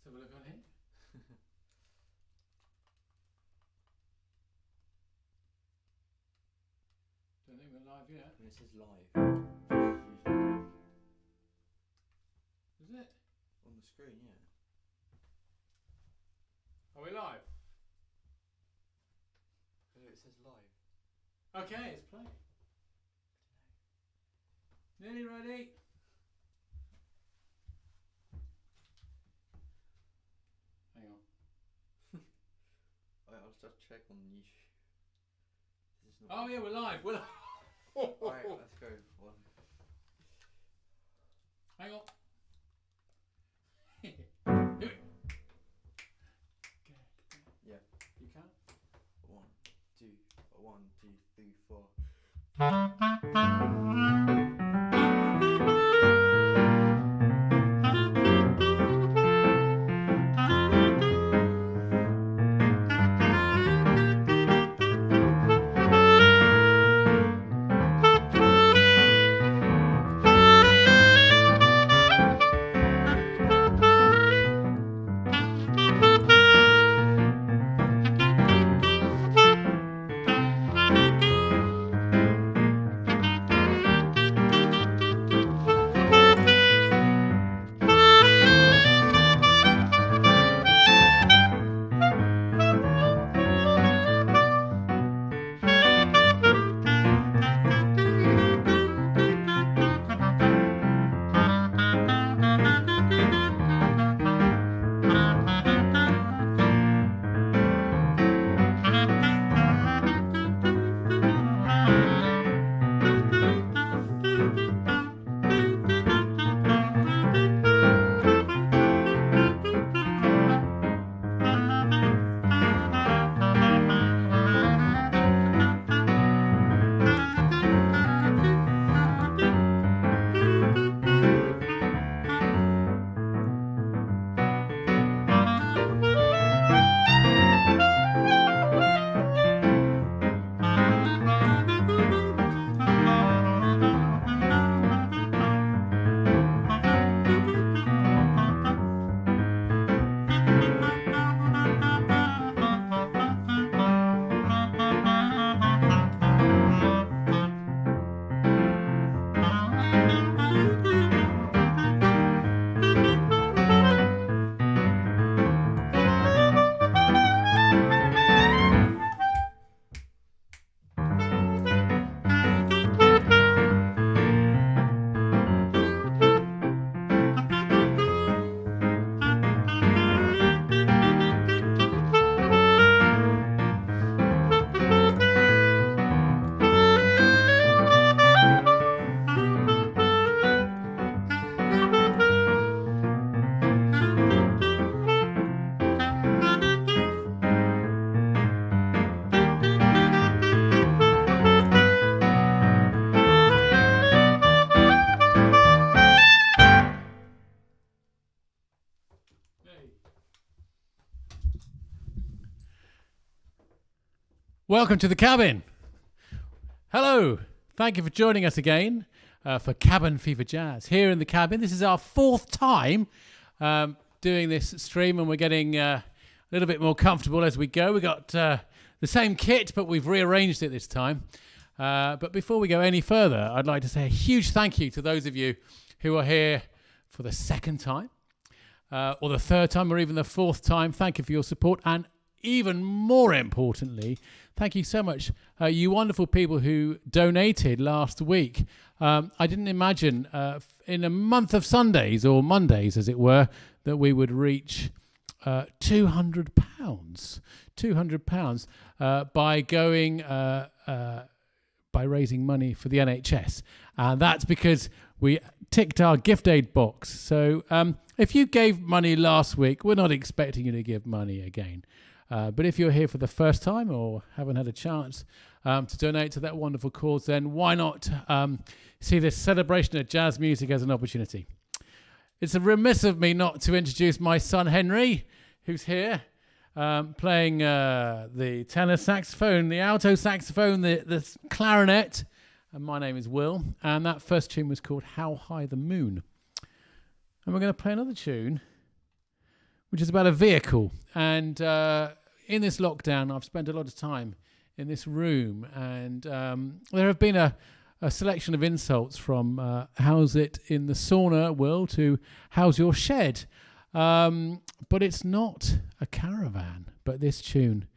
have a look on here. Don't think we're live yet. It says live. Is it? On the screen, yeah. Are we live? Hello, it says live. Okay, it's playing. Nearly ready. Hang on. I'll just check on YouTube. This is Oh yeah, we're live. We're live. Alright, let's go. One. Hang on. Do it. Yeah. You can. 1, 2, 1, 2, 3, 4. Welcome to the cabin. Hello. Thank you for joining us again for Cabin Fever Jazz here in the cabin. This is our fourth time doing this stream, and we're getting a little bit more comfortable as we go. We got the same kit, but we've rearranged it this time. But before we go any further, I'd like to say a huge thank you to those of you who are here for the second time, or the third time, or even the fourth time. Thank you for your support, and even more importantly, thank you so much, you wonderful people who donated last week. I didn't imagine in a month of Sundays, or Mondays as it were, that we would reach £200. £200 by going by raising money for the NHS. And that's because we ticked our gift aid box. So if you gave money last week, we're not expecting you to give money again. But if you're here for the first time or haven't had a chance to donate to that wonderful cause, then why not see this celebration of jazz music as an opportunity? It's a remiss of me not to introduce my son Henry, who's here, playing the tenor saxophone, the alto saxophone, the clarinet, and my name is Will, and that first tune was called How High the Moon. And we're going to play another tune which is about a vehicle. And in this lockdown, I've spent a lot of time in this room, and there have been a selection of insults from how's it in the sauna world to how's your shed. But it's not a caravan, but this tune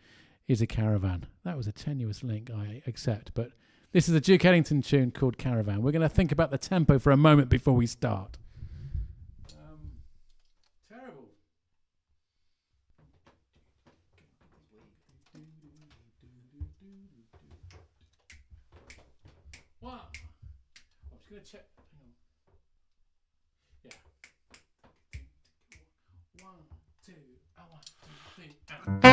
is a caravan. That was a tenuous link, I accept, but this is a Duke Ellington tune called Caravan. We're going to think about the tempo for a moment before we start. Terrible. Wow. I'm just going to check. Hang on. Yeah. 1, 2, 1, 2, 3,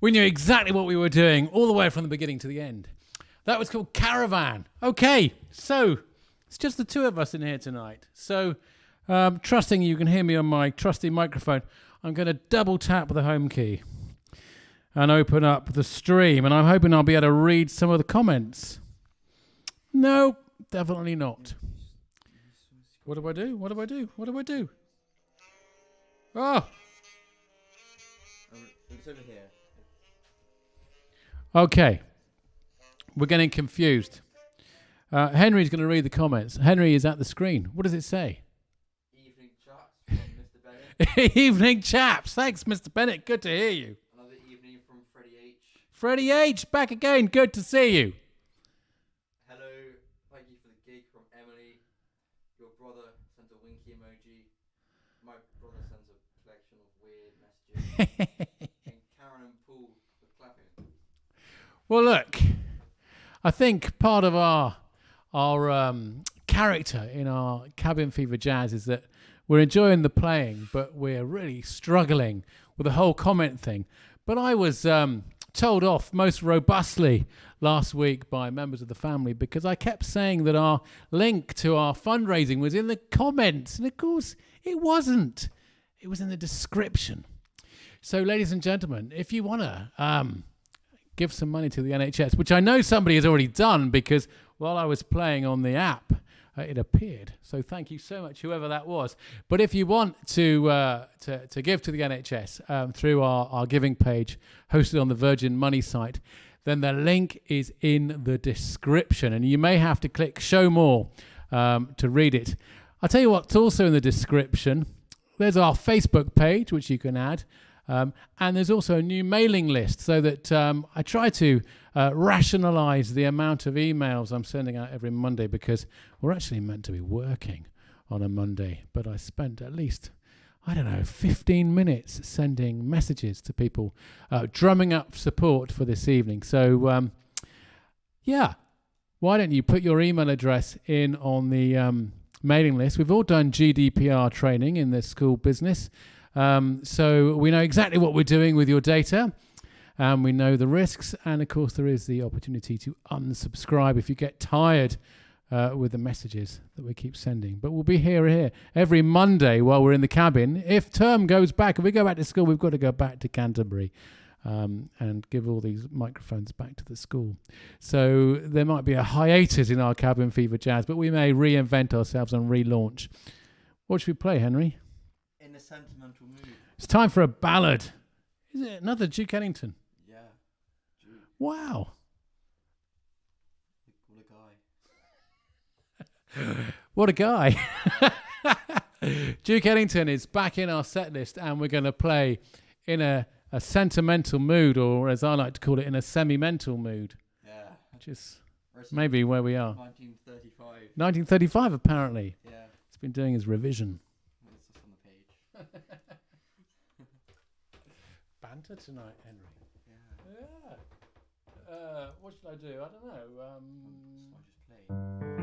We knew exactly what we were doing all the way from the beginning to the end. That was called Caravan. Okay, so it's just the two of us in here tonight. So, trusting you can hear me on my trusty microphone, I'm going to double tap the home key and open up the stream. And I'm hoping I'll be able to read some of the comments. No, definitely not. What do I do? What do I do? What do I do? Oh, It's over here. okay. We're getting confused. Henry's going to read the comments. Henry is at the screen. What does it say? Evening chaps from Mr. Bennett. Evening, chaps. Thanks, Mr. Bennett. Good to hear you. Another evening from Freddie H. Freddie H, back again. Good to see you. Hello, thank you for the gig from Emily. Your brother sent a winky emoji. My brother sends a collection of weird messages. And Karen and Paul were clapping. Well, look, I think part of our character in our Cabin Fever Jazz is that we're enjoying the playing, but we're really struggling with the whole comment thing. But I was told off most robustly last week by members of the family because I kept saying that our link to our fundraising was in the comments. And of course, it wasn't. It was in the description. So, ladies and gentlemen, if you want to give some money to the NHS, which I know somebody has already done because while I was playing on the app, it appeared. So thank you so much, whoever that was. But if you want to give to the NHS through our giving page hosted on the Virgin Money site, then the link is in the description. And you may have to click Show More to read it. I'll tell you what's also in the description. There's our Facebook page, which you can add. And there's also a new mailing list so that I try to rationalize the amount of emails I'm sending out every Monday because we're actually meant to be working on a Monday. But I spent at least, 15 minutes sending messages to people, drumming up support for this evening. So, why don't you put your email address in on the mailing list? We've all done GDPR training in the school business. So we know exactly what we're doing with your data, and we know the risks, and of course there is the opportunity to unsubscribe if you get tired with the messages that we keep sending. But we'll be here every Monday while we're in the cabin. If term goes back, if we go back to school, we've got to go back to Canterbury and give all these microphones back to the school. So there might be a hiatus in our Cabin Fever Jazz, but we may reinvent ourselves and relaunch. What should we play, Henry? In a sentimental mood. It's time for a ballad. Is it another Duke Ellington? Yeah. Duke. Wow. What a guy. What a guy. Duke Ellington is back in our set list, and we're going to play in a sentimental mood, or as I like to call it, in a semi-mental mood. Yeah. Which is maybe where we are. 1935. 1935, apparently. Yeah. He's been doing his revision. It's just on the page. Banter tonight, Henry. Yeah. Yeah. What should I do? I don't know. So I just play.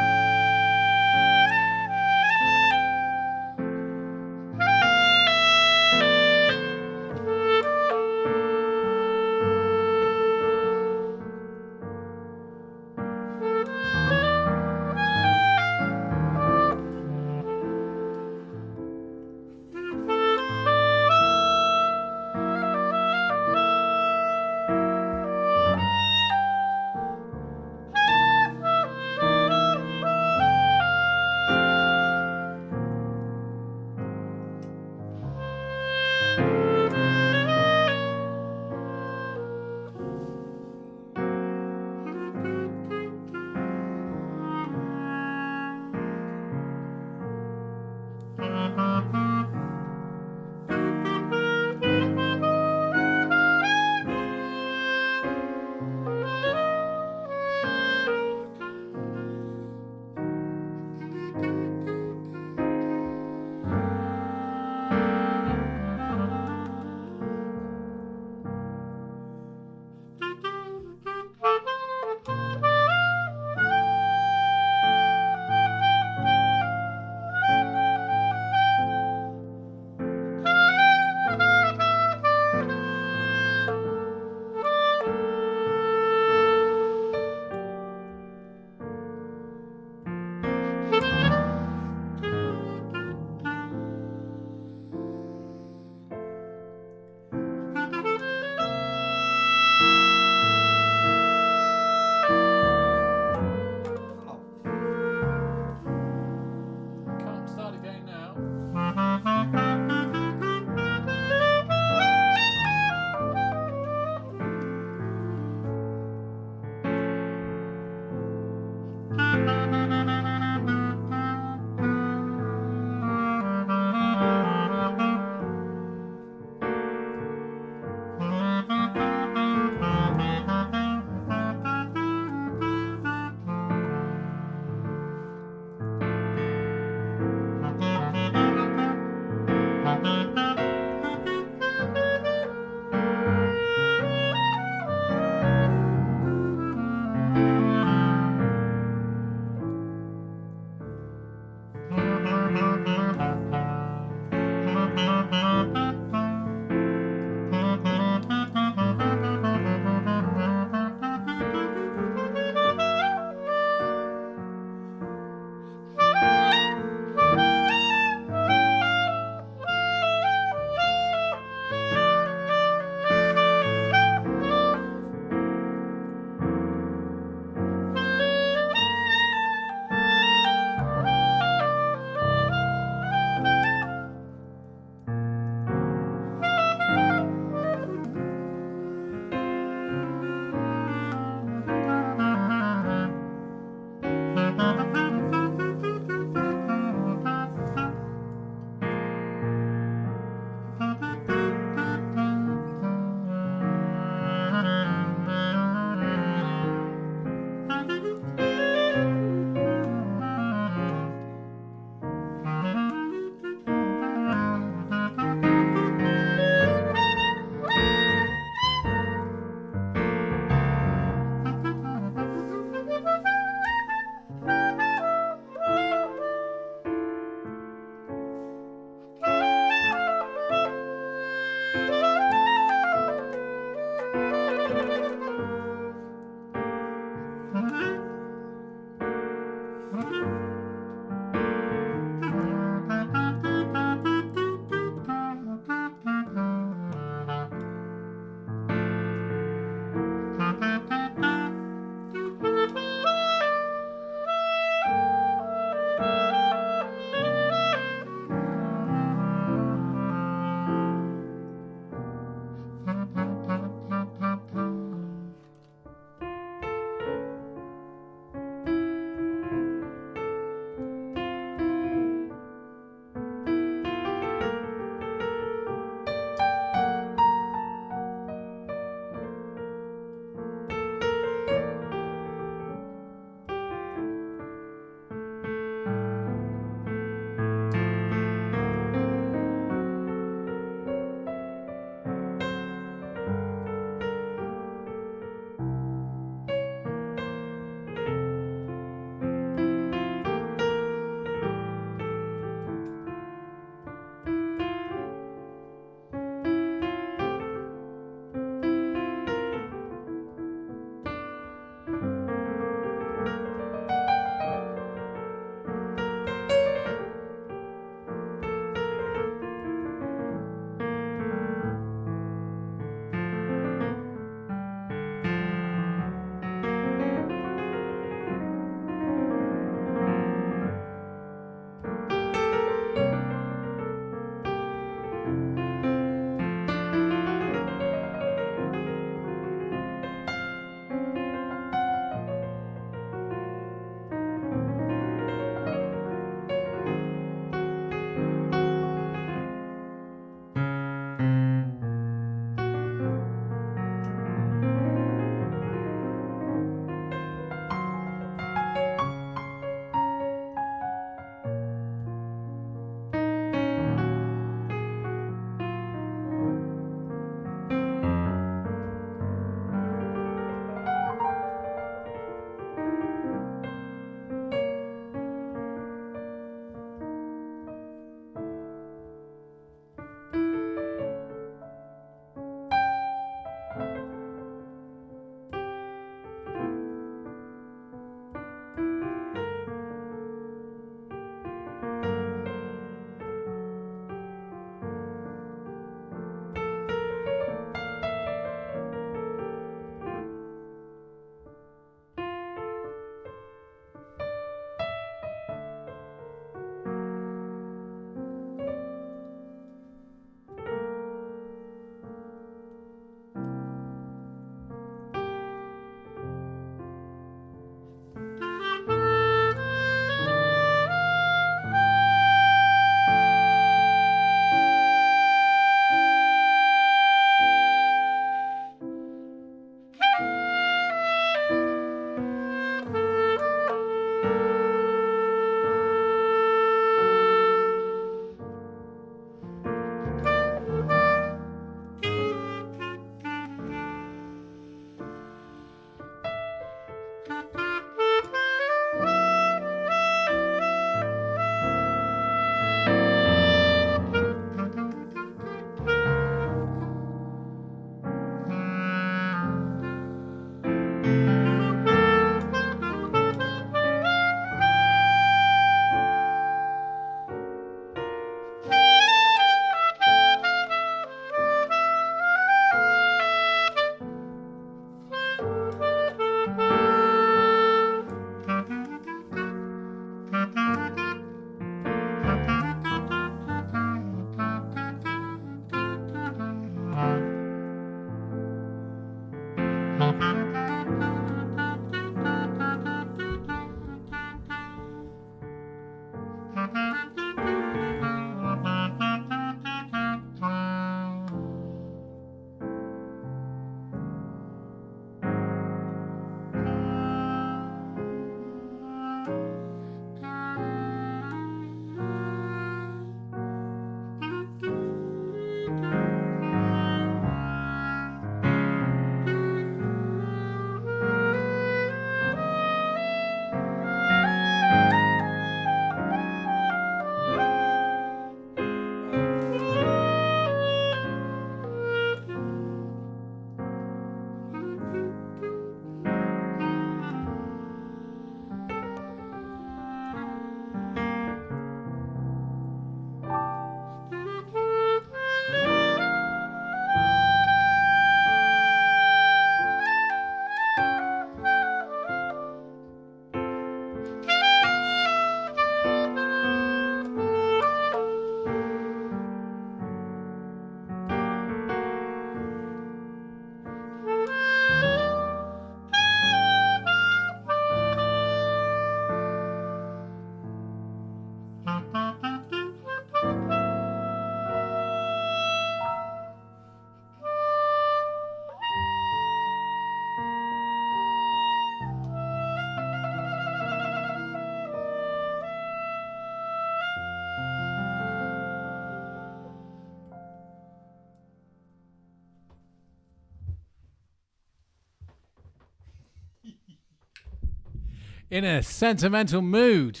in a sentimental mood.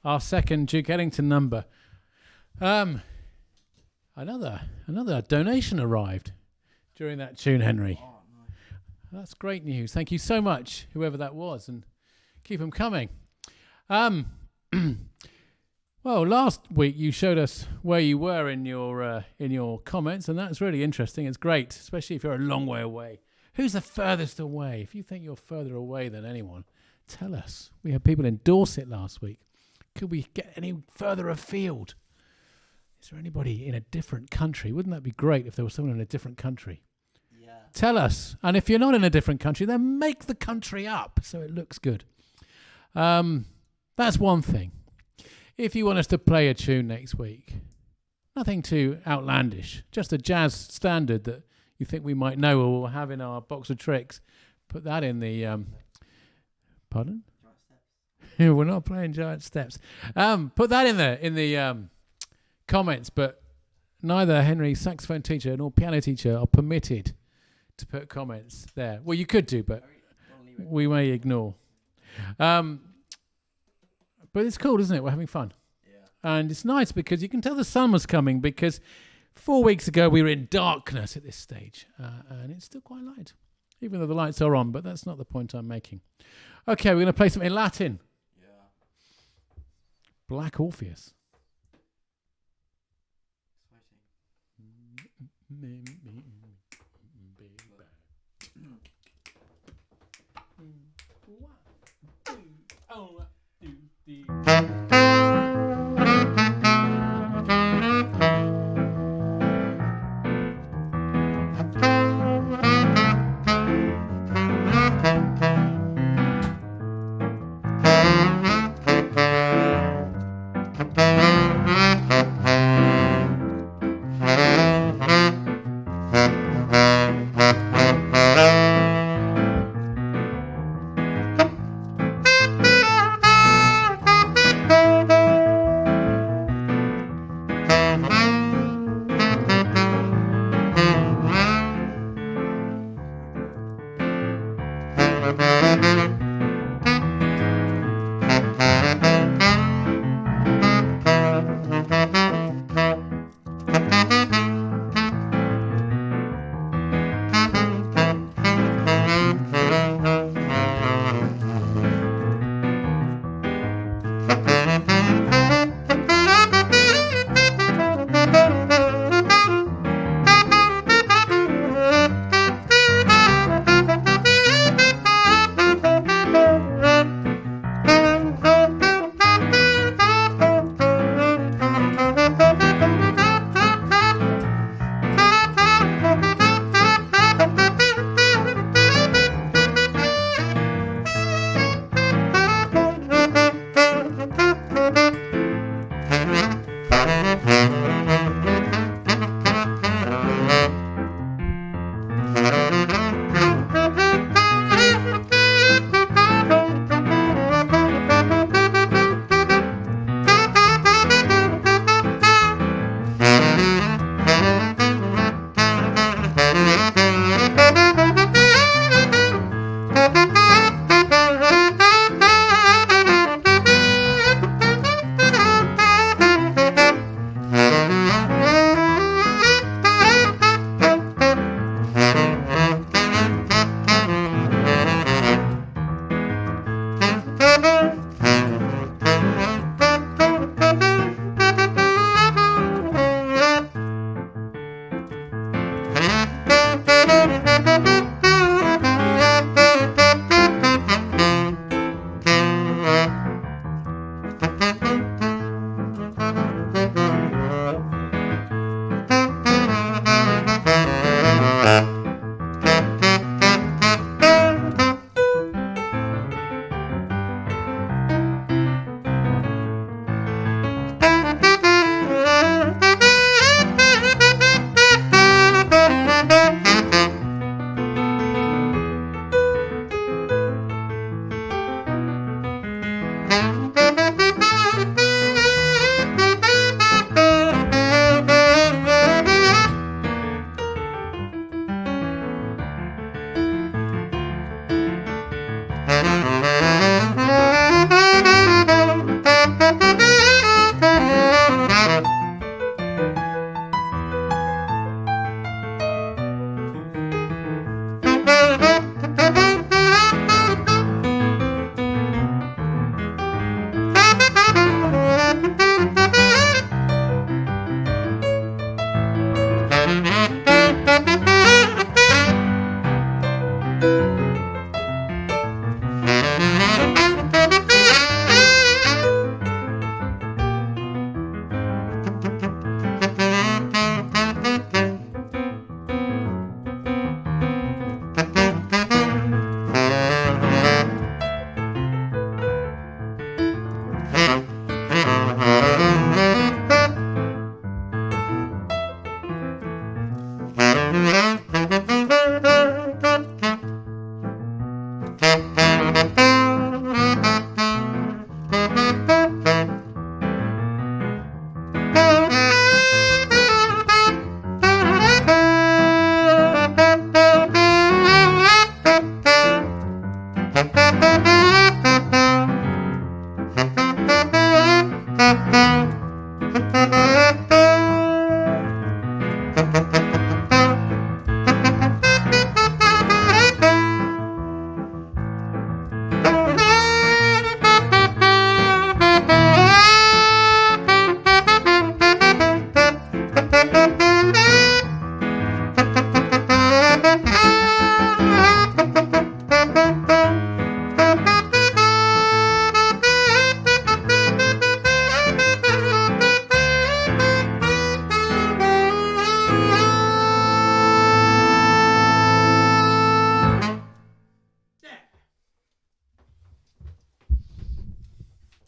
Our second Duke Ellington number. Another donation arrived during that tune, Henry. Oh, nice. That's great news. Thank you so much, whoever that was, and keep them coming. Well, last week you showed us where you were in your comments, and that's really interesting. It's great, especially if you're a long way away. Who's the furthest away? If you think you're further away than anyone, tell us. We had people in Dorset last week. Could we get any further afield? Is there anybody in a different country? Wouldn't that be great if there was someone in a different country? Yeah. Tell us. And if you're not in a different country, then make the country up so it looks good. That's one thing. If you want us to play a tune next week, nothing too outlandish, just a jazz standard that you think we might know or we'll have in our box of tricks, put that in the... Pardon? We're not playing Giant Steps. Put that in the comments, but neither Henry's saxophone teacher nor piano teacher are permitted to put comments there. Well, you could do, but we may ignore. But it's cool, isn't it? We're having fun. Yeah. And it's nice because you can tell the sun was coming, because 4 weeks ago we were in darkness at this stage. And it's still quite light, even though the lights are on, but that's not the point I'm making. Okay, we're going to play something in Latin. Yeah. Black Orpheus.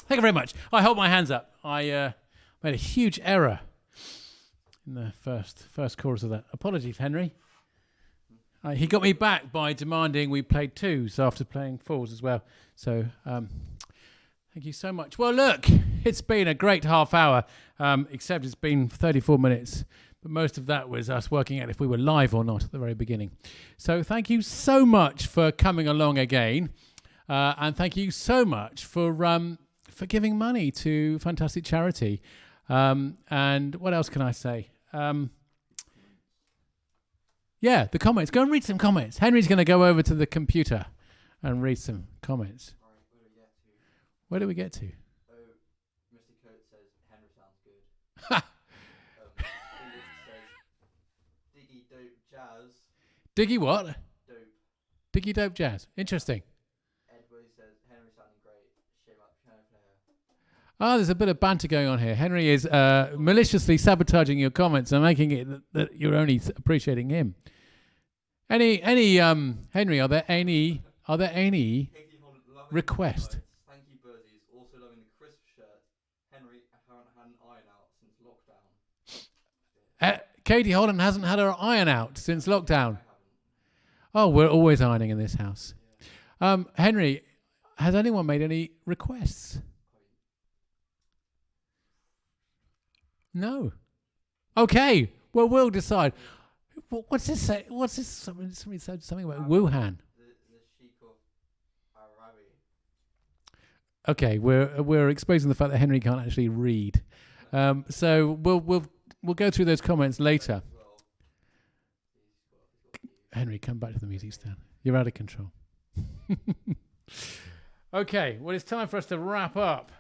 Thank you very much. I hold my hands up. I made a huge error in the first chorus of that. Apologies, Henry. He got me back by demanding we played twos after playing fours as well. So thank you so much. Well, look, it's been a great half hour, except it's been 34 minutes. But most of that was us working out if we were live or not at the very beginning. So thank you so much for coming along again. And thank you so much for giving money to fantastic charity. And what else can I say? Yeah, the comments. Go and read some comments. Henry's going to go over to the computer and read some comments. Where do we get to? Oh, Mr. Coates says Henry sounds good. Felix says Diggy Dope Jazz. Diggy what? Dope. Diggy Dope Jazz. Interesting. Edward says Henry sounding great. Shame up piano player. Oh, there's a bit of banter going on here. Henry is maliciously sabotaging your comments and making it that you're only appreciating him. Henry, are there any Katie Holland, loving request? the comments. Thank you, Birdies. Also loving the crisp shirt. Henry, I haven't had an iron out since lockdown. Katie Holland hasn't had her iron out since lockdown. I haven't. Oh, we're always ironing in this house. Henry, has anyone made any requests? No. Okay. Well, we'll decide. What's this say? What's this? Somebody said something about Wuhan. The Sheikh of Arabi. Okay, we're exposing the fact that Henry can't actually read. So we'll go through those comments later. Well, Henry, come back to the music stand. You're out of control. Okay, well, it's time for us to wrap up.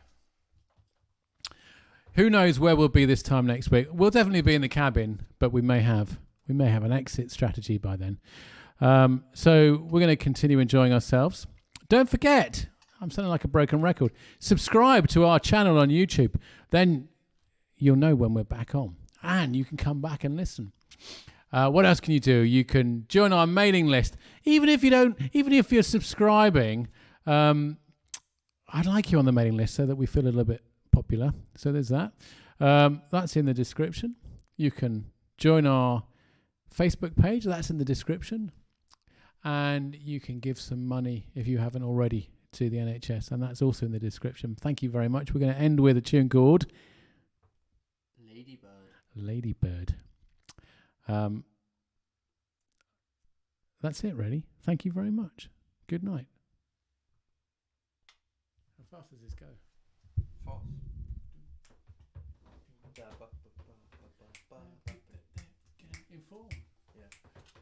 Who knows where we'll be this time next week? We'll definitely be in the cabin, but we may have an exit strategy by then. So we're going to continue enjoying ourselves. Don't forget, I'm sounding like a broken record. Subscribe to our channel on YouTube. Then you'll know when we're back on, and you can come back and listen. What else can you do? You can join our mailing list. Even if you're subscribing, I'd like you on the mailing list so that we feel a little bit popular. So there's that. That's in the description. You can join our Facebook page. That's in the description. And you can give some money if you haven't already to the NHS, and that's also in the description. Thank you very much. We're going to end with a tune called Ladybird. That's it, really. Thank you very much. Good night. How fast does this go? fast. In form. Yeah.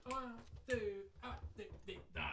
1, 2, 3, 4.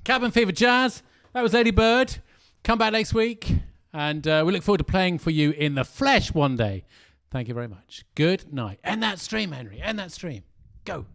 Cabin Fever Jazz. That was Lady Bird. Come back next week, and we look forward to playing for you in the flesh one day. Thank you very much. Good night. End that stream, Henry. End that stream. Go.